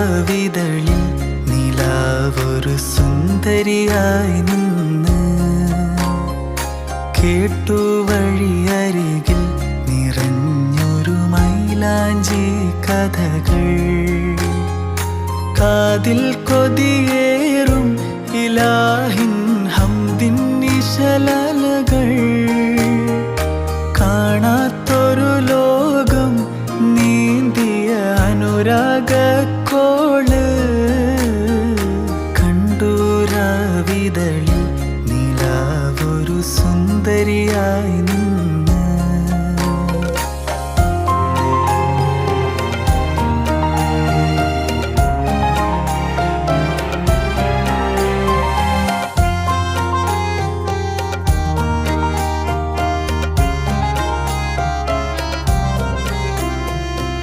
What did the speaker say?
രാവിതളിൽ നിലാവൊരു സുന്ദരിയായി നിന്ന് കേട്ടു വഴിയരികിൽ നിറഞ്ഞൊരു മൈലാഞ്ചി കഥകൾ കാതിൽ കൊതിയേറും ഇലാഹിൻ ഹംദിൻ നിശലകൾ കാണാത്തൊരു ലോകം നീന്തിയ അനുരാഗക്കോള് കണ്ടു രാവിതളിൽ നിലാവൊരു സുന്ദരിയായി